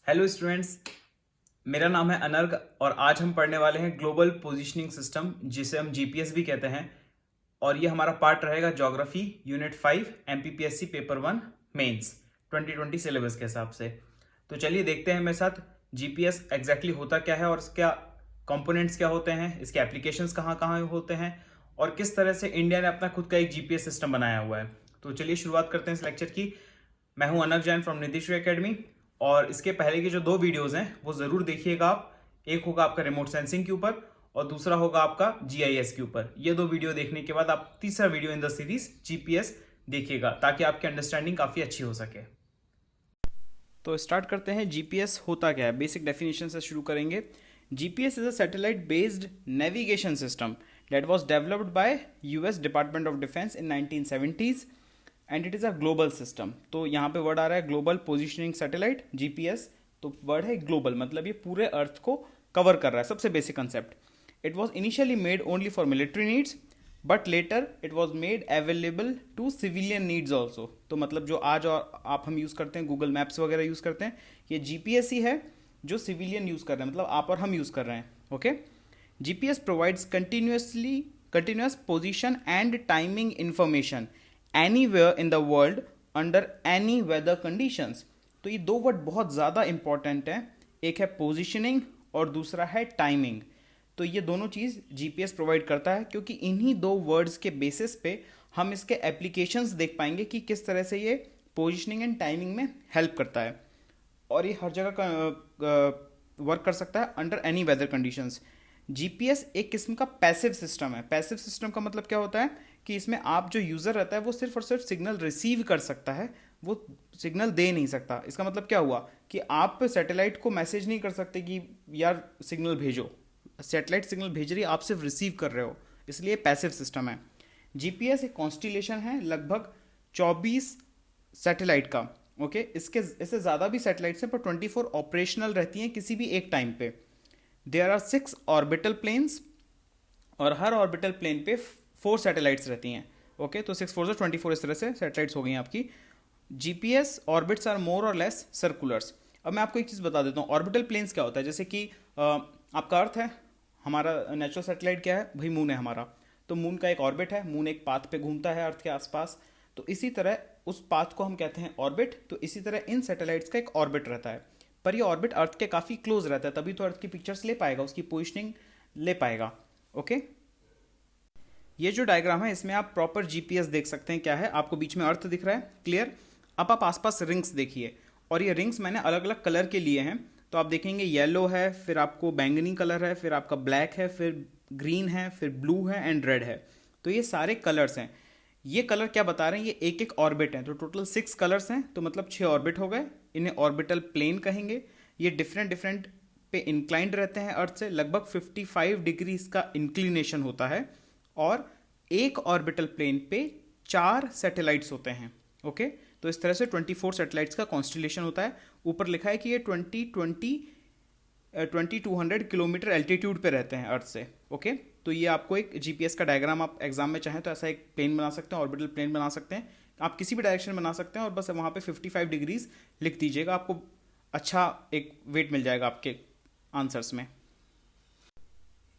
Hello students, मेरा नाम है अनर्ग और आज हम पढ़ने वाले हैं ग्लोबल पोजीशनिंग सिस्टम, जिसे हम जीपीएस भी कहते हैं। और ये हमारा पार्ट रहेगा geography unit 5 MPPSC paper 1 mains 2020 syllabus के हिसाब से। तो चलिए देखते हैं मेरे साथ जीपीएस एग्जैक्टली होता क्या है और इसका कंपोनेंट्स क्या होते हैं, इसके एप्लीकेशंस कहाँ कहाँ होते हैं और किस तरह से इंडिया ने अपना खुद का एक जीपीएस सिस्टम बनाया हुआ है। तो चलिए शुरुआत करते हैं इस लेक्चर की। मैं हूं अनक जैन फ्रॉम नीतीश्री एकेडमी और इसके पहले के जो 2 वीडियोस हैं वो ज़रूर देखिएगा आप। एक होगा आपका रिमोट सेंसिंग के ऊपर और दूसरा होगा आपका जीआईएस के ऊपर। ये 2 वीडियो देखने के बाद आप तीसरा video in the series GPS देखिएगा ताकि आपकी अंडरस्टैंडिंग काफ़ी अच्छी हो सके। तो स्टार्ट करते हैं, जीपीएस होता क्या है, बेसिक डेफिनेशन से शुरू करेंगे। GPS is a satellite based navigation system that was developed by US Department of Defense in 1970s and it is a global system। तो यहाँ पे वर्ड आ रहा है ग्लोबल पोजिशनिंग सैटेलाइट जीपीएस। तो वर्ड है ग्लोबल, मतलब ये पूरे अर्थ को कवर कर रहा है। सबसे basic concept, it was initially made only for military needs but later it was made available to civilian needs also. तो मतलब जो आज और आप हम यूज़ करते हैं, गूगल मैप्स वगैरह यूज़ करते हैं, ये जीपीएस ही है जो सिविलियन यूज़ कर रहे हैं, मतलब आप और हम यूज़ कर रहे हैं। Okay, GPS provides continuous position and timing information anywhere in the world under any weather conditions। तो ये 2 वर्ड बहुत ज़्यादा इंपॉर्टेंट है, एक है पोजिशनिंग और दूसरा है टाइमिंग। तो ये दोनों चीज़ जीपीएस प्रोवाइड करता है, क्योंकि इन्हीं 2 वर्ड्स के बेसिस पे हम इसके एप्लीकेशंस देख पाएंगे कि किस तरह से ये पोजिशनिंग एंड टाइमिंग में हेल्प करता है। और ये हर जगह वर्क कर सकता है under any weather conditions. GPS एक किस्म का पैसिव सिस्टम है। पैसिव सिस्टम का मतलब क्या होता है कि इसमें आप जो यूज़र रहता है वो सिर्फ और सिर्फ सिग्नल रिसीव कर सकता है, वो सिग्नल दे नहीं सकता। इसका मतलब क्या हुआ कि आप सैटेलाइट को मैसेज नहीं कर सकते कि यार सिग्नल भेजो। सैटेलाइट सिग्नल भेज रही है, आप सिर्फ रिसीव कर रहे हो, इसलिए पैसिव सिस्टम है। जीपीएस एक कॉन्स्टिलेशन है लगभग 24 सैटेलाइट का। ओके, इससे ज़्यादा भी सैटेलाइट्स हैं पर 24 ऑपरेशनल रहती हैं किसी भी एक टाइम पे। देयर आर 6 ऑर्बिटल प्लेन्स और हर ऑर्बिटल प्लेन पे 4 सैटेलाइट्स रहती हैं। ओके, तो 6 4 24 इस तरह से सैटेलाइट्स हो गई हैं आपकी। जीपीएस ऑर्बिट्स आर मोर और लेस सर्कुलर्स। अब मैं आपको एक चीज़ बता देता हूँ, ऑर्बिटल प्लेन्स क्या होता है। जैसे कि आपका अर्थ है, हमारा नेचुरल सैटेलाइट क्या है भाई, मून है हमारा। तो मून का एक ऑर्बिट है, मून एक पाथ पे घूमता है अर्थ के आसपास। तो इसी तरह उस पाथ को हम कहते हैं ऑर्बिट। तो इसी तरह इन सैटेलाइट्स का एक ऑर्बिट रहता है, पर ये ऑर्बिट अर्थ के काफ़ी क्लोज रहता है, तभी तो अर्थ की पिक्चर्स ले पाएगा, उसकी पोजिशनिंग ले पाएगा। ओके, ये जो डायग्राम है इसमें आप प्रॉपर जीपीएस देख सकते हैं। क्या है, आपको बीच में अर्थ दिख रहा है क्लियर। अब आप आसपास रिंग्स देखिए, और ये रिंग्स मैंने अलग अलग कलर के लिए हैं। तो आप देखेंगे येलो है, फिर आपको बैंगनी कलर है, फिर आपका ब्लैक है, फिर ग्रीन है, फिर ब्लू है एंड रेड है। तो ये सारे कलर्स हैं। ये कलर क्या बता रहे हैं, ये एक एक ऑर्बिट है। तो टोटल 6 कलर्स हैं, तो मतलब 6 ऑर्बिट हो गए। इन्हें ऑर्बिटल प्लेन कहेंगे। ये डिफरेंट डिफरेंट पे इंक्लाइंड रहते हैं अर्थ से, लगभग 55 डिग्री इसका इंक्लिनेशन होता है। और एक ऑर्बिटल प्लेन पे 4 सैटेलाइट्स होते हैं। ओके, तो इस तरह से 24 सैटेलाइट्स का कॉन्स्टिलेशन होता है। ऊपर लिखा है कि ये 2200 किलोमीटर एल्टीट्यूड पे रहते हैं अर्थ से। ओके, तो ये आपको एक जीपीएस का डायग्राम, आप एग्जाम में चाहें तो ऐसा एक प्लेन बना सकते हैं, ऑर्बिटल प्लेन बना सकते हैं। आप किसी भी डायरेक्शन बना सकते हैं और बस वहाँ पे 55 डिग्रीज लिख दीजिएगा, आपको अच्छा एक वेट मिल जाएगा आपके आंसर्स में।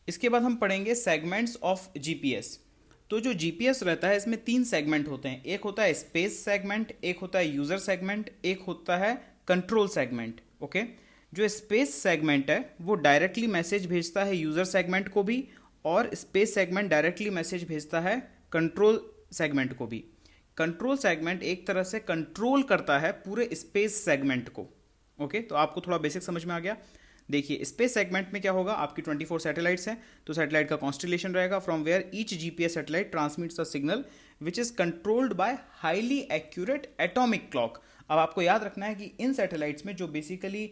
इसके बाद हम पढ़ेंगे सेगमेंट्स ऑफ जीपीएस। तो जो जीपीएस रहता है इसमें 3 सेगमेंट होते हैं। एक होता है स्पेस सेगमेंट, एक होता है यूजर सेगमेंट, एक होता है कंट्रोल सेगमेंट। ओके, जो स्पेस सेगमेंट है वो डायरेक्टली मैसेज भेजता है यूजर सेगमेंट को भी, और स्पेस सेगमेंट डायरेक्टली मैसेज भेजता है कंट्रोल सेगमेंट को भी। कंट्रोल सेगमेंट एक तरह से कंट्रोल करता है पूरे स्पेस सेगमेंट को। ओके, तो आपको थोड़ा बेसिक समझ में आ गया। देखिए, स्पेस सेगमेंट में क्या होगा, आपकी 24 सैटेलाइट्स हैं। तो सैटेलाइट का कॉन्स्टिलेशन रहेगा from where each GPS satellite transmits a signal which is controlled by highly accurate atomic clock. अब आपको याद रखना है कि इन सैटेलाइट्स में जो बेसिकली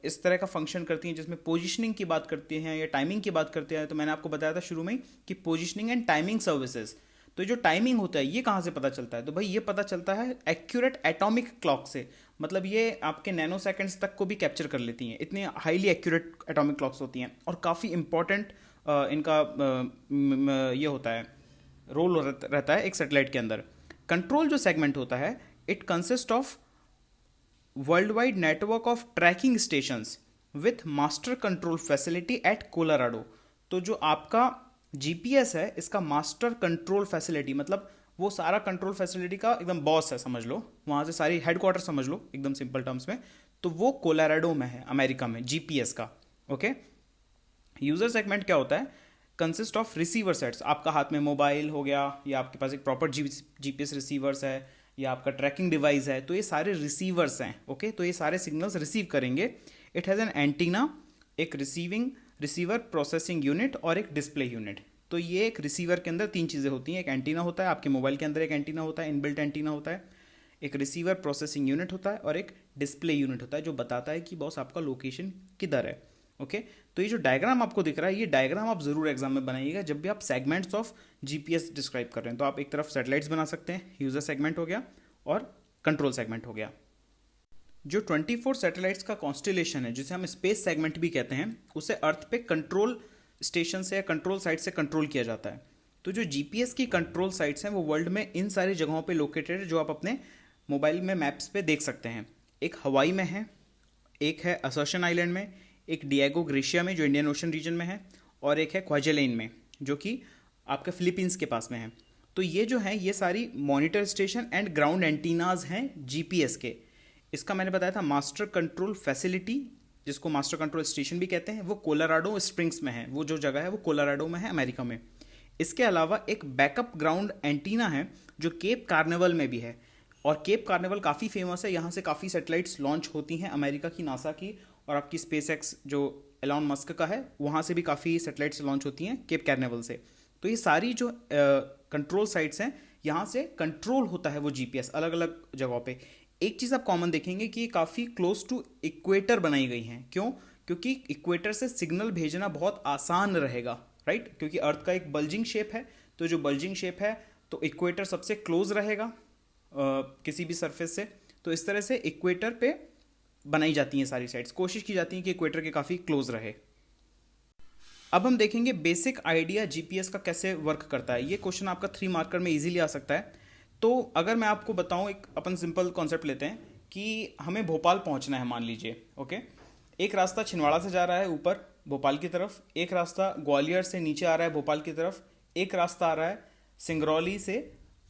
इस तरह का फंक्शन करती हैं, जिसमें पोजिशनिंग की बात करती हैं या टाइमिंग की बात करते हैं, तो मैंने आपको बताया था शुरू में कि पोजिशनिंग एंड टाइमिंग सर्विसेज। तो जो टाइमिंग होता है ये कहाँ से पता चलता है, तो भाई ये पता चलता है एक्यूरेट एटॉमिक क्लॉक से। मतलब ये आपके नैनो सेकेंड्स तक को भी कैप्चर कर लेती हैं, इतनी हाईली एक्यूरेट एटॉमिक क्लॉक्स होती हैं। और काफ़ी इंपॉर्टेंट इनका ये होता है, रोल रहता है एक सैटेलाइट के अंदर। कंट्रोल जो सेगमेंट होता है, it consist of world wide network of tracking stations with master control facility at Colorado. तो जो आपका जीपीएस है इसका मास्टर कंट्रोल फैसिलिटी मतलब वो सारा कंट्रोल फैसिलिटी का एकदम बॉस है, समझ लो, वहाँ से सारी हेडक्वार्टर समझ लो एकदम सिंपल टर्म्स में, तो वो कोलोराडो में है अमेरिका में जीपीएस का। ओके, यूजर सेगमेंट क्या होता है? Consist of receiver sets. आपका हाथ में मोबाइल हो गया या आपके पास एक प्रॉपर जीपीएस रिसीवर्स है या आपका ट्रैकिंग डिवाइस है, तो ये सारे रिसीवर्स हैं। ओके, तो ये सारे सिग्नल्स रिसीव करेंगे। इट हैज़ एन एंटीना, एक रिसीवर प्रोसेसिंग यूनिट और एक डिस्प्ले यूनिट। तो ये एक रिसीवर के अंदर तीन चीज़ें होती हैं, एक एंटीना होता है, आपके मोबाइल के अंदर एक एंटीना होता है, इनबिल्ट एंटीना होता है, एक रिसीवर प्रोसेसिंग यूनिट होता है और एक डिस्प्ले यूनिट होता है जो बताता है कि बॉस आपका लोकेशन किधर है। ओके, तो ये जो डायग्राम आपको दिख रहा है ये डायग्राम आप जरूर एग्जाम में बनाइएगा जब भी आप सेगमेंट्स ऑफ जीपीएस डिस्क्राइब कर रहे हैं। तो आप एक तरफ सैटेलाइट्स बना सकते हैं, यूजर सेगमेंट हो गया और कंट्रोल सेगमेंट हो गया। जो 24 सैटेलाइट्स का कॉन्स्टेलेशन है जिसे हम स्पेस सेगमेंट भी कहते हैं, उसे अर्थ पे कंट्रोल स्टेशन से या कंट्रोल साइट से कंट्रोल किया जाता है। तो जो जीपीएस की कंट्रोल साइट्स हैं वो वर्ल्ड में इन सारी जगहों पे लोकेटेड है जो आप अपने मोबाइल में मैप्स पे देख सकते हैं। एक हवाई में है, एक है असर्शन आइलैंड में, एक डिएगो ग्रेशिया में जो इंडियन ओशन रीजन में है और एक है क्वाजेलेन में जो कि आपके फिलीपींस के पास में है। तो ये जो है ये सारी monitor station and ground antennas हैं जीपीएस के। इसका मैंने बताया था मास्टर कंट्रोल फैसिलिटी जिसको मास्टर कंट्रोल स्टेशन भी कहते हैं वो कोलोराडो स्प्रिंग्स में है, वो जो जगह है वो कोलोराडो में है अमेरिका में। इसके अलावा एक बैकअप ग्राउंड एंटीना है जो केप कार्निवल में भी है और केप कार्निवल काफ़ी फेमस है, यहाँ से काफ़ी सैटेलाइट्स लॉन्च होती हैं अमेरिका की, नासा की और आपकी स्पेस एक्स जो एलॉन मस्क का है वहाँ से भी काफ़ी सैटेलाइट्स लॉन्च होती हैं केप कार्निवल से। तो ये सारी जो कंट्रोल साइट्स हैं यहाँ से कंट्रोल होता है वो जीपीएस अलग अलग जगहों पे। एक चीज़ आप कॉमन देखेंगे कि काफ़ी क्लोज टू इक्वेटर बनाई गई हैं। क्यों? क्योंकि इक्वेटर से सिग्नल भेजना बहुत आसान रहेगा, राइट? क्योंकि अर्थ का एक बल्जिंग शेप है, तो जो बल्जिंग शेप है तो इक्वेटर सबसे क्लोज रहेगा किसी भी सरफेस से। तो इस तरह से इक्वेटर पे बनाई जाती हैं सारी साइट्स, कोशिश की जाती है कि इक्वेटर के काफ़ी क्लोज रहे। अब हम देखेंगे बेसिक आइडिया जीपीएस का कैसे वर्क करता है। ये क्वेश्चन आपका 3 मार्कर में इजीली आ सकता है। तो अगर मैं आपको बताऊं, एक अपन सिंपल कॉन्सेप्ट लेते हैं कि हमें भोपाल पहुंचना है मान लीजिए। ओके, एक रास्ता छिंदवाड़ा से जा रहा है ऊपर भोपाल की तरफ, एक रास्ता ग्वालियर से नीचे आ रहा है भोपाल की तरफ, एक रास्ता आ रहा है सिंगरौली से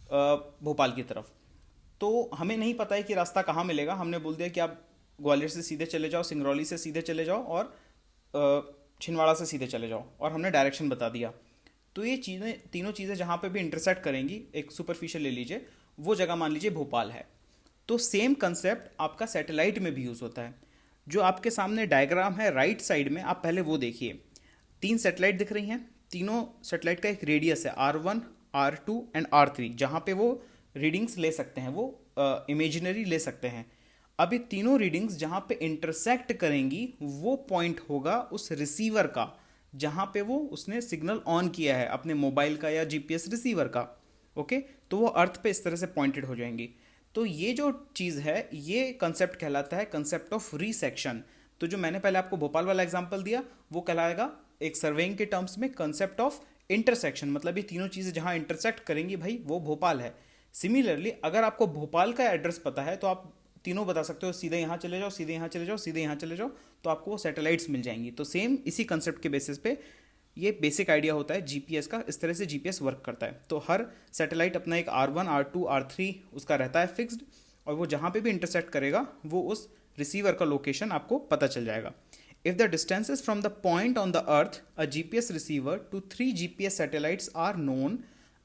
भोपाल की तरफ। तो हमें नहीं पता है कि रास्ता कहाँ मिलेगा, हमने बोल दिया कि आप ग्वालियर से सीधे चले जाओ, सिंगरौली से सीधे चले जाओ और छिंदवाड़ा से सीधे चले जाओ और हमने डायरेक्शन बता दिया। तो ये चीज़ें तीनों चीज़ें जहाँ पे भी इंटरसेक्ट करेंगी, एक सुपरफिशियल ले लीजिए, वो जगह मान लीजिए भोपाल है। तो सेम कंसेप्ट आपका सैटेलाइट में भी यूज़ होता है। जो आपके सामने डायग्राम है राइट साइड में, आप पहले वो देखिए। 3 सैटेलाइट दिख रही हैं, तीनों सैटेलाइट का एक रेडियस है R1, R2 एंड R3 जहाँ पे वो रीडिंग्स ले सकते हैं, वो इमेजिनरी ले सकते हैं। अब ये तीनों रीडिंग्स जहाँ पे इंटरसेक्ट करेंगी वो पॉइंट होगा उस रिसीवर का जहाँ पे वो उसने सिग्नल ऑन किया है अपने मोबाइल का या जीपीएस रिसीवर का। ओके, तो वो अर्थ पे इस तरह से पॉइंटेड हो जाएंगी। तो ये जो चीज़ है ये कंसेप्ट कहलाता है कंसेप्ट ऑफ रीसेक्शन। तो जो मैंने पहले आपको भोपाल वाला एग्जांपल दिया वो कहलाएगा एक सर्वेइंग के टर्म्स में कंसेप्ट ऑफ इंटरसेक्शन, मतलब ये तीनों चीज़ें जहाँ इंटरसेक्ट करेंगी भाई वो भोपाल है। सिमिलरली अगर आपको भोपाल का एड्रेस पता है तो आप तीनों बता सकते हो, सीधे यहाँ चले जाओ, सीधे यहाँ चले जाओ, सीधे यहाँ चले जाओ, तो आपको वो सैटेलाइट्स मिल जाएंगी। तो सेम इसी कंसेप्ट के बेसिस पे ये बेसिक आइडिया होता है जीपीएस का, इस तरह से जीपीएस वर्क करता है। तो हर सैटेलाइट अपना एक R1, R2, R3 उसका रहता है फिक्स्ड और वो जहाँ पे भी इंटरसेक्ट करेगा वो उस रिसीवर का लोकेशन आपको पता चल जाएगा। If the distances from the point on the earth a GPS receiver to 3 GPS satellites are known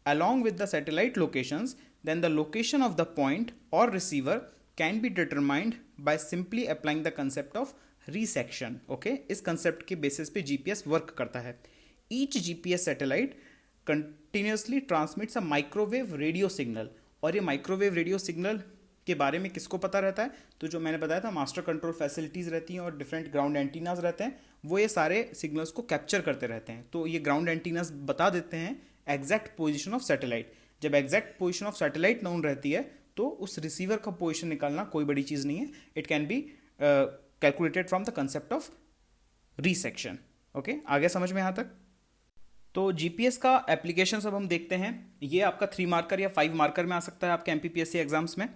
along with the satellite locations, then the location of the point or receiver can be determined by simply applying the concept of resection. Okay, इस concept के basis पे GPS work करता है। Each GPS satellite continuously transmits a microwave radio signal, और ये microwave radio signal के बारे में किसको पता रहता है? तो जो मैंने बताया था मास्टर कंट्रोल फैसिलिटीज़ रहती हैं और डिफरेंट ग्राउंड एंटीनाज रहते हैं, वो ये सारे सिग्नल्स को कैप्चर करते रहते हैं। तो ये ग्राउंड एंटीनाज बता देते हैं एग्जैक्ट पोजीशन ऑफ सैटेलाइट। जब exact position of satellite known रहती है तो उस रिसीवर का पोजीशन निकालना कोई बड़ी चीज़ नहीं है। It can be calculated from the concept of resection. Okay, आगे समझ में यहाँ तक? तो जीपीएस का एप्लीकेशन अब हम देखते हैं। ये आपका 3 मार्कर या 5 मार्कर में आ सकता है आपके एमपीपीएससी एग्जाम्स में।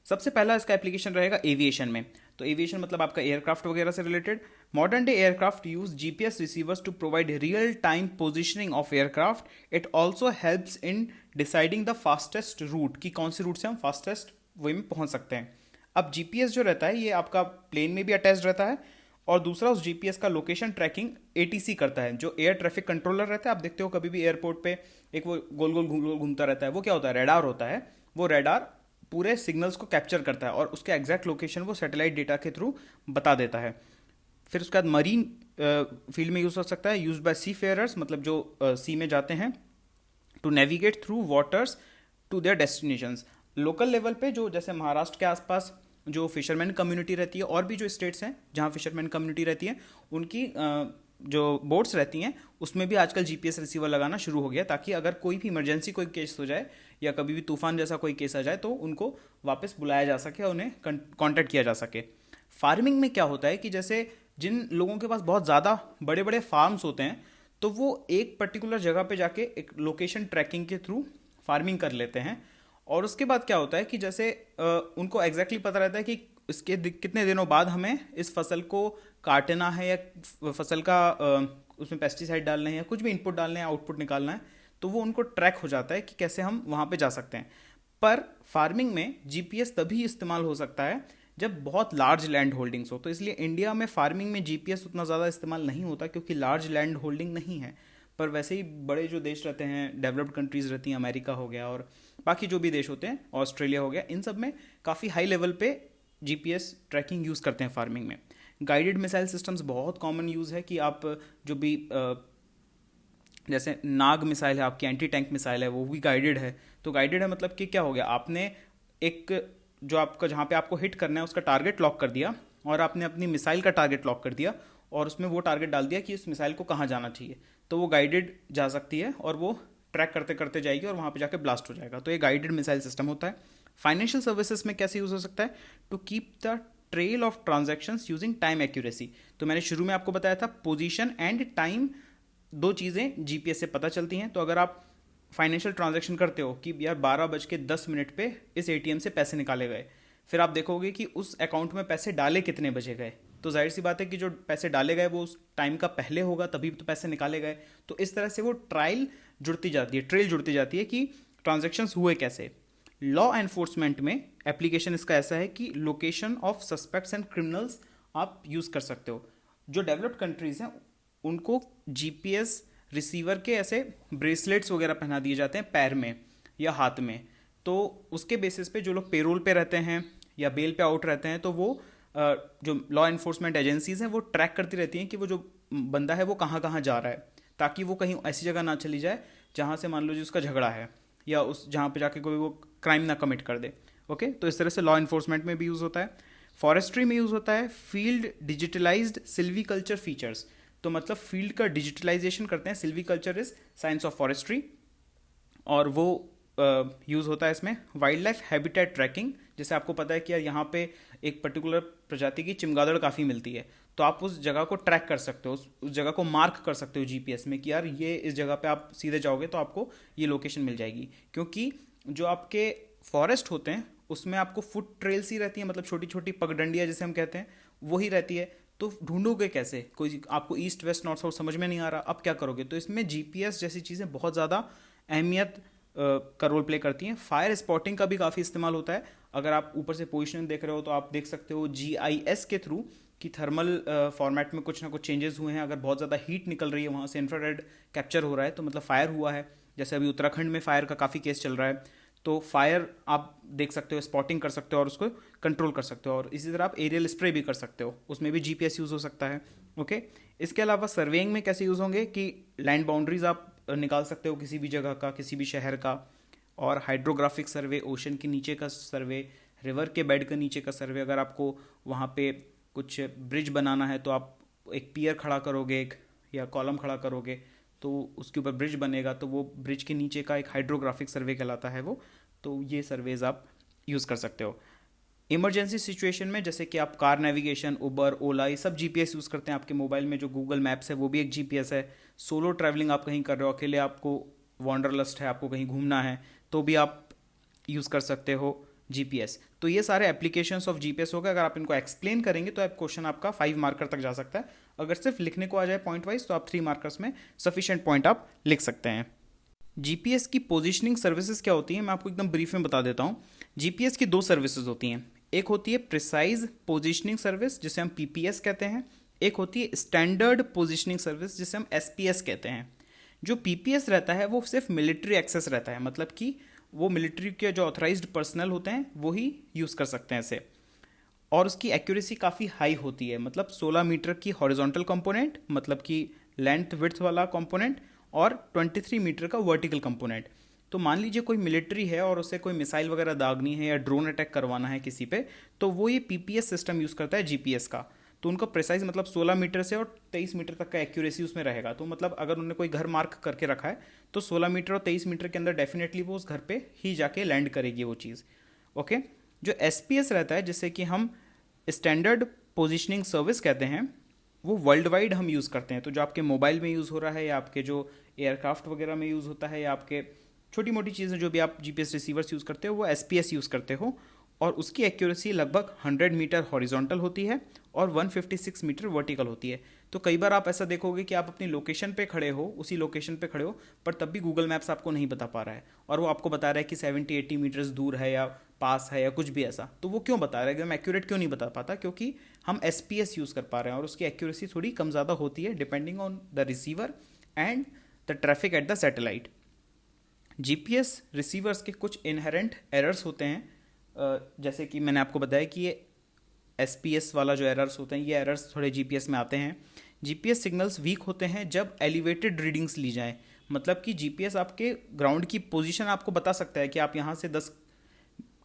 सबसे पहला इसका एप्लीकेशन रहेगा एविएशन में। तो एविएशन मतलब आपका एयरक्राफ्ट वगैरह से related. Modern day aircraft use GPS receivers to provide real time positioning of aircraft. It also helps in deciding the fastest route, कि कौन सी रूट से हम फास्टेस्ट वे में पहुंच सकते हैं। अब जीपीएस जो रहता है ये आपका प्लेन में भी अटैच रहता है, और दूसरा उस जीपीएस का लोकेशन ट्रैकिंग एटीसी करता है, जो एयर ट्रैफिक कंट्रोलर रहता है। आप देखते हो कभी भी एयरपोर्ट पे एक वो गोल गोल घूमता रहता है, वो क्या होता है, रेडार होता है। वो रेडार पूरे सिग्नल्स को कैप्चर करता है और उसके एग्जैक्ट लोकेशन वो सैटेलाइट डेटा के थ्रू बता देता है। फिर उसके बाद मरीन फील्ड में यूज हो सकता है, यूज बाय सी फेयरर्स, मतलब जो सी में जाते हैं, to navigate through waters to their destinations. Local level पे जो जैसे महाराष्ट्र के आसपास जो फिशरमैन कम्युनिटी रहती है, और भी जो स्टेट्स हैं जहाँ फिशरमैन कम्युनिटी रहती है, उनकी जो बोट्स रहती हैं उसमें भी आजकल जीपीएस रिसीवर लगाना शुरू हो गया, ताकि अगर कोई भी इमरजेंसी कोई केस हो जाए या कभी भी तूफान जैसा कोई केस आ जाए तो उनको वापस बुलाया जा सके और उन्हें कांटेक्ट किया जा सके। फार्मिंग में क्या होता है कि जैसे जिन लोगों के पास बहुत ज़्यादा बड़े बड़े फार्म्स होते हैं, तो वो एक पर्टिकुलर जगह पे जाके एक लोकेशन ट्रैकिंग के थ्रू फार्मिंग कर लेते हैं। और उसके बाद क्या होता है कि जैसे उनको एग्जैक्टली पता रहता है कि इसके कितने दिनों बाद हमें इस फसल को काटना है, या फसल का उसमें पेस्टिसाइड डालना है, या कुछ भी इनपुट डालना है, आउटपुट निकालना है, तो वो उनको ट्रैक हो जाता है कि कैसे हम वहाँ पे जा सकते हैं। पर फार्मिंग में जीपीएस तभी इस्तेमाल हो सकता है जब बहुत लार्ज लैंड होल्डिंग्स हो। तो इसलिए इंडिया में फार्मिंग में जीपीएस उतना ज़्यादा इस्तेमाल नहीं होता, क्योंकि लार्ज लैंड होल्डिंग नहीं है। पर वैसे ही बड़े जो देश रहते हैं, डेवलप्ड कंट्रीज़ रहती हैं, अमेरिका हो गया और बाकी जो भी देश होते हैं, ऑस्ट्रेलिया हो गया, इन सब में काफ़ी हाई लेवल पे जीपीएस ट्रैकिंग यूज़ करते हैं फार्मिंग में। गाइडेड मिसाइल सिस्टम्स बहुत कॉमन यूज़ है, कि आप जो भी जैसे नाग मिसाइल है आपकी, एंटी टैंक मिसाइल है, वो भी गाइडेड है। तो गाइडेड है मतलब कि क्या हो गया, आपने एक जो आपका जहाँ पे आपको हिट करना है उसका टारगेट लॉक कर दिया, और आपने अपनी मिसाइल का टारगेट लॉक कर दिया, और उसमें वो टारगेट डाल दिया कि इस मिसाइल को कहाँ जाना चाहिए। तो वो गाइडेड जा सकती है और वो ट्रैक करते करते जाएगी और वहाँ पे जाके ब्लास्ट हो जाएगा। तो ये गाइडेड मिसाइल सिस्टम होता है। फाइनेंशियल सर्विसेज में कैसे यूज़ हो सकता है, to keep the trail of transactions using time accuracy. तो मैंने शुरू में आपको बताया था पोजीशन एंड टाइम, दो चीज़ें जीपीएस से पता चलती हैं। तो अगर आप फाइनेंशियल ट्रांजैक्शन करते हो कि यार 12:10 पे इस एटीएम से पैसे निकाले गए, फिर आप देखोगे कि उस अकाउंट में पैसे डाले कितने बजे गए। तो जाहिर सी बात है कि जो पैसे डाले गए वो उस टाइम का पहले होगा, तभी तो पैसे निकाले गए। तो इस तरह से वो ट्रेल जुड़ती जाती है कि ट्रांजैक्शंस हुए कैसे। लॉ एनफोर्समेंट में एप्लीकेशन इसका ऐसा है कि location of suspects and criminals आप यूज़ कर सकते हो। जो डेवलप्ड कंट्रीज़ हैं उनको जीपीएस रिसीवर के ऐसे ब्रेसलेट्स वगैरह पहना दिए जाते हैं पैर में या हाथ में। तो उसके बेसिस पे जो लोग पेरोल पे रहते हैं या बेल पे आउट रहते हैं, तो वो जो लॉ एनफोर्समेंट एजेंसीज हैं वो ट्रैक करती रहती हैं कि वो जो बंदा है वो कहाँ कहाँ जा रहा है, ताकि वो कहीं ऐसी जगह ना चली जाए जहाँ से मान लो जी उसका झगड़ा है, या उस जहाँ पे जाके कोई वो क्राइम ना कमिट कर दे। ओके, तो इस तरह से लॉ एनफोर्समेंट में भी यूज़ होता है। फॉरेस्ट्री में यूज़ होता है फील्ड डिजिटलाइज्ड सिल्वीकल्चर फीचर्स। तो मतलब फील्ड का डिजिटलाइजेशन करते हैं। Silviculture is science of forestry, और वो यूज़ होता है इसमें। वाइल्ड लाइफ हैबिटेट ट्रैकिंग, जैसे आपको पता है कि यार यहाँ पे एक पर्टिकुलर प्रजाति की चिमगादड़ काफ़ी मिलती है, तो आप उस जगह को ट्रैक कर सकते हो, उस जगह को मार्क कर सकते हो जीपीएस में कि यार ये इस जगह पे आप सीधे जाओगे तो आपको ये लोकेशन मिल जाएगी। क्योंकि जो आपके फॉरेस्ट होते हैं उसमें आपको फुट ट्रेल्स ही रहती हैं, मतलब छोटी छोटी पगडंडियाँ जिसे हम कहते हैं, वही रहती है। तो ढूंढोगे कैसे, कोई आपको ईस्ट वेस्ट नॉर्थ साउथ समझ में नहीं आ रहा, अब क्या करोगे। तो इसमें जीपीएस जैसी चीज़ें बहुत ज़्यादा अहमियत का रोल प्ले करती हैं। फायर स्पॉटिंग का भी काफ़ी इस्तेमाल होता है। अगर आप ऊपर से पोजीशन देख रहे हो तो आप देख सकते हो जीआईएस के थ्रू कि थर्मल फॉर्मेट में कुछ ना कुछ चेंजेस हुए हैं। अगर बहुत ज़्यादा हीट निकल रही है, वहाँ से इंफ्रारेड कैप्चर हो रहा है, तो मतलब फायर हुआ है। जैसे अभी उत्तराखंड में फायर का काफ़ी केस चल रहा है, तो फायर आप देख सकते हो, स्पॉटिंग कर सकते हो और उसको कंट्रोल कर सकते हो। और इसी तरह आप एरियल स्प्रे भी कर सकते हो, उसमें भी जीपीएस यूज़ हो सकता है। ओके, इसके अलावा सर्वेइंग में कैसे यूज़ होंगे कि लैंड बाउंड्रीज आप निकाल सकते हो किसी भी जगह का, किसी भी शहर का। और हाइड्रोग्राफिक सर्वे, ओशन के नीचे का सर्वे, रिवर के बेड के नीचे का सर्वे। अगर आपको वहाँ पे कुछ ब्रिज बनाना है तो आप एक पियर खड़ा करोगे एक, या कॉलम खड़ा करोगे, तो उसके ऊपर ब्रिज बनेगा, तो वो ब्रिज के नीचे का एक हाइड्रोग्राफिक सर्वे कहलाता है वो। तो ये सर्वेज आप यूज़ कर सकते हो। इमरजेंसी सिचुएशन में जैसे कि आप कार नेविगेशन, उबर, ओला, ये सब जीपीएस यूज़ करते हैं। आपके मोबाइल में जो गूगल मैप्स है वो भी एक जीपीएस है। सोलो ट्रैवलिंग आप कहीं कर रहे हो, अकेले आपको वांडरलस्ट है, आपको कहीं घूमना है, तो भी आप यूज़ कर सकते हो जीपीएस। तो ये सारे एप्लीकेशंस ऑफ जीपीएस हो गए। अगर आप इनको एक्सप्लेन करेंगे तो क्वेश्चन आपका 5 मार्कर तक जा सकता है। अगर सिर्फ लिखने को आ जाए पॉइंट वाइज तो आप 3 मार्कर्स में सफिशिएंट पॉइंट आप लिख सकते हैं। जीपीएस की पोजीशनिंग सर्विसेज क्या होती हैं, मैं आपको एकदम ब्रीफ में बता देता हूँ। जीपीएस की 2 सर्विसेज होती हैं। एक होती है प्रिसाइज पोजीशनिंग सर्विस जिसे हम पीपीएस कहते हैं, एक होती है स्टैंडर्ड पोजीशनिंग सर्विस जिसे हम एसपीएस कहते हैं। जो पीपीएस रहता है वो सिर्फ मिलिट्री एक्सेस रहता है, मतलब कि वो मिलिट्री के जो ऑथराइज्ड पर्सनल होते हैं वो ही यूज़ कर सकते हैं इसे, और उसकी एक्यूरेसी काफ़ी हाई होती है। मतलब 16 मीटर की हॉरिजॉन्टल कंपोनेंट, मतलब कि लेंथ विड्थ वाला कंपोनेंट, और 23 मीटर का वर्टिकल कंपोनेंट। तो मान लीजिए कोई मिलिट्री है और उसे कोई मिसाइल वगैरह दागनी है या ड्रोन अटैक करवाना है किसी पे, तो वो ये पीपीएस सिस्टम यूज़ करता है जीपीएस का। तो उनका प्रिसाइज मतलब 16 मीटर से और 23 मीटर तक का एक्यूरेसी उसमें रहेगा। तो मतलब अगर उन्होंने कोई घर मार्क करके रखा है तो 16 मीटर और 23 मीटर के अंदर डेफिनेटली वो उस घर पे ही जाके लैंड करेगी वो चीज़। ओके। जो एसपीएस रहता है जिससे कि हम स्टैंडर्ड पोजीशनिंग सर्विस कहते हैं, वो वर्ल्ड वाइड हम यूज़ करते हैं। तो जो आपके मोबाइल में यूज़ हो रहा है या आपके जो एयरक्राफ्ट वगैरह में यूज़ होता है या आपके छोटी मोटी चीज़ें जो भी आप जीपीएस रिसीवर्स यूज़ करते हो वो एसपीएस यूज़ करते हो, और उसकी एक्यूरेसी लगभग 100 मीटर हॉरिजॉन्टल होती है और 156 मीटर वर्टिकल होती है। तो कई बार आप ऐसा देखोगे कि आप अपनी लोकेशन पे खड़े हो, उसी लोकेशन पे खड़े हो, पर तब भी गूगल मैप्स आपको नहीं बता पा रहा है और वो आपको बता रहा है कि 70-80 मीटर्स दूर है या पास है या कुछ भी ऐसा। तो वो क्यों बता रहा है, एकदम एक्यूरेट क्यों नहीं बता पाता? क्योंकि हम एसपीएस यूज़ कर पा रहे हैं और उसकी एक्यूरेसी थोड़ी कम ज़्यादा होती है depending on the receiver and the traffic at the satellite. GPS receivers के कुछ इनहेरेंट एरर्स होते हैं, जैसे कि मैंने आपको बताया कि ये एसपीएस वाला जो एरर्स होते हैं ये एरर्स थोड़े जीपीएस में आते हैं। जीपीएस सिग्नल्स वीक होते हैं जब एलिवेटेड रीडिंग्स ली जाएं, मतलब कि जीपीएस आपके ग्राउंड की पोजीशन आपको बता सकता है कि आप यहाँ से 10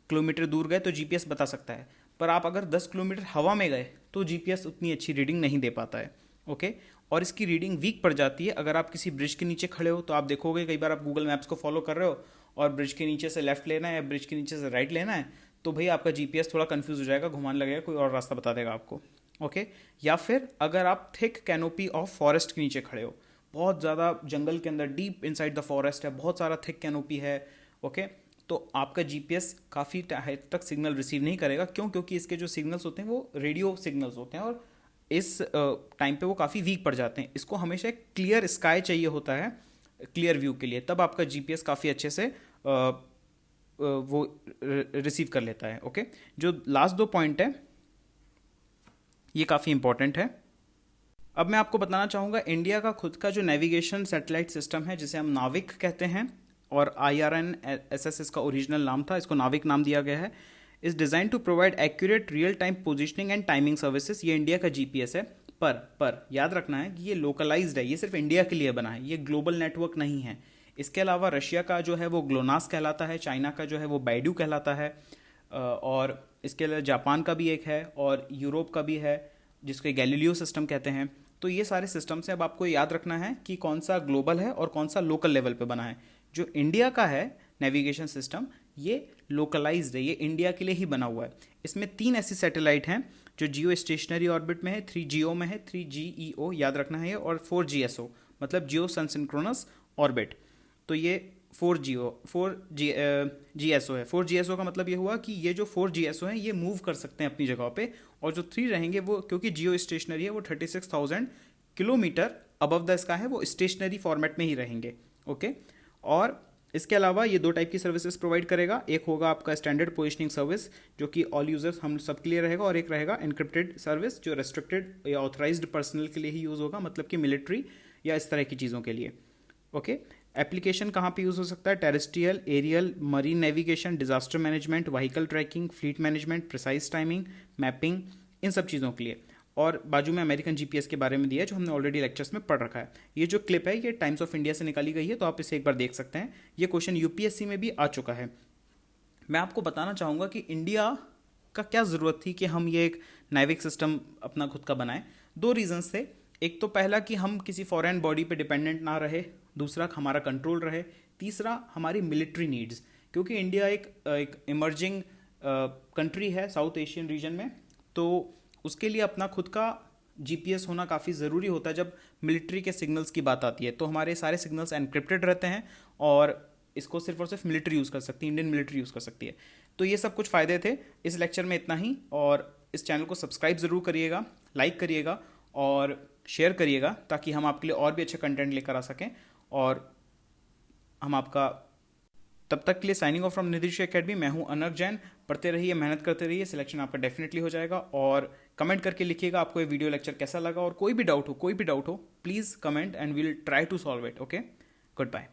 किलोमीटर दूर गए तो जीपीएस बता सकता है, पर आप अगर 10 किलोमीटर हवा में गए तो जीपीएस उतनी अच्छी रीडिंग नहीं दे पाता है। ओके। और इसकी रीडिंग वीक पड़ जाती है अगर आप किसी ब्रिज के नीचे खड़े हो। तो आप देखोगे कई बार आप गूगल मैप्स को फॉलो कर रहे हो और ब्रिज के नीचे से लेफ्ट लेना है या ब्रिज के नीचे से राइट लेना है, तो भाई आपका जीपीएस थोड़ा कंफ्यूज हो जाएगा, घुमाने लगेगा, कोई और रास्ता बता देगा आपको। ओके। या फिर अगर आप थिक कैनोपी ऑफ फॉरेस्ट के नीचे खड़े हो, बहुत ज़्यादा जंगल के अंदर डीप इनसाइड द फॉरेस्ट है, बहुत सारा थिक कैनोपी है, ओके, तो आपका जीपीएस काफ़ी तक सिग्नल रिसीव नहीं करेगा। क्यों? क्योंकि इसके जो सिग्नल्स होते हैं वो रेडियो सिग्नल्स होते हैं और इस टाइम पे वो काफ़ी वीक पड़ जाते हैं। इसको हमेशा एक क्लियर स्काई चाहिए होता है क्लियर व्यू के लिए, तब आपका जीपीएस काफ़ी अच्छे से वो रिसीव कर लेता है। ओके। जो लास्ट 2 पॉइंट है ये काफ़ी इंपॉर्टेंट है। अब मैं आपको बताना चाहूँगा इंडिया का खुद का जो नेविगेशन सैटेलाइट सिस्टम है जिसे हम नाविक कहते हैं, और IRNSS इसका ओरिजिनल नाम था, इसको नाविक नाम दिया गया है, is design to provide accurate real time positioning and timing services. ये इंडिया का जीपीएस है, पर याद रखना है कि ये लोकलाइज्ड है, ये सिर्फ इंडिया के लिए बना है, ये ग्लोबल नेटवर्क नहीं है। इसके अलावा रशिया का जो है वो ग्लोनास कहलाता है, चाइना का जो है वो बैडू कहलाता है, और इसके अलावा जापान का भी एक है और यूरोप का भी है जिसको गैलीलियो सिस्टम कहते हैं। तो ये सारे सिस्टम से अब आपको याद रखना है कि कौन सा ग्लोबल है और कौन सा लोकल लेवल पे बना है। जो इंडिया का है नेविगेशन सिस्टम ये लोकलाइज्ड है, ये इंडिया के लिए ही बना हुआ है। इसमें 3 ऐसी सैटेलाइट हैं जो जियो स्टेशनरी ऑर्बिट में है, 3 जियो में है, 3 GEO याद रखना है, और 4 GSO मतलब जियो सनसिंक्रोनस ऑर्बिट। तो ये 4 GSO है। 4 GSO का मतलब ये हुआ कि ये जो 4 GSO हैं ये मूव कर सकते हैं अपनी जगह पे, और जो 3 रहेंगे वो क्योंकि जियो स्टेशनरी है वो 36,000 किलोमीटर अबव द स्काई है, वो स्टेशनरी फॉर्मेट में ही रहेंगे। ओके। और इसके अलावा ये 2 टाइप की सर्विसेज प्रोवाइड करेगा। एक होगा आपका स्टैंडर्ड पोजिशनिंग सर्विस जो कि ऑल यूजर्स हम सबके लिए रहेगा, और एक रहेगा एनक्रिप्टेड सर्विस जो रेस्ट्रिक्टेड या ऑथराइज्ड पर्सनल के लिए ही यूज़ होगा, मतलब कि मिलिट्री या इस तरह की चीज़ों के लिए। ओके। एप्लीकेशन कहाँ पे यूज़ हो सकता है? Terrestrial, aerial, marine navigation, disaster management, vehicle tracking, fleet management, precise timing, mapping, इन सब चीज़ों के लिए। और बाजू में अमेरिकन जीपीएस के बारे में दिया है जो हमने ऑलरेडी लेक्चर्स में पढ़ रखा है। ये जो क्लिप है ये टाइम्स ऑफ इंडिया से निकाली गई है, तो आप इसे एक बार देख सकते हैं। ये क्वेश्चन यूपीएससी में भी आ चुका है। मैं आपको बताना चाहूँगा कि इंडिया का क्या ज़रूरत थी कि हम ये एक नाविक सिस्टम अपना खुद का बनाएं। 2 रीजंस थे। एक तो पहला कि हम किसी फॉरेन बॉडी पे डिपेंडेंट ना रहे, दूसरा हमारा कंट्रोल रहे, तीसरा हमारी मिलिट्री नीड्स, क्योंकि इंडिया एक इमर्जिंग कंट्री है साउथ एशियन रीजन में, तो उसके लिए अपना खुद का जीपीएस होना काफ़ी ज़रूरी होता है। जब मिलिट्री के सिग्नल्स की बात आती है तो हमारे सारे सिग्नल्स एनक्रिप्टेड रहते हैं और इसको सिर्फ और सिर्फ मिलिट्री यूज़ कर सकती है, इंडियन मिलिट्री यूज़ कर सकती है। तो ये सब कुछ फ़ायदे थे। इस लेक्चर में इतना ही, और इस चैनल को सब्सक्राइब ज़रूर करिएगा, लाइक करिएगा और शेयर करिएगा, ताकि हम आपके लिए और भी अच्छे कंटेंट लेकर आ सकें। और हम आपका तब तक के लिए साइनिंग ऑफ फ्रॉम निधिश एकेडमी। मैं हूं अनर्क जैन। पढ़ते रहिए, मेहनत करते रहिए, सिलेक्शन आपका डेफिनेटली हो जाएगा। और कमेंट करके लिखिएगा आपको ये वीडियो लेक्चर कैसा लगा, और कोई भी डाउट हो please comment and we'll try to solve it. Okay, good bye.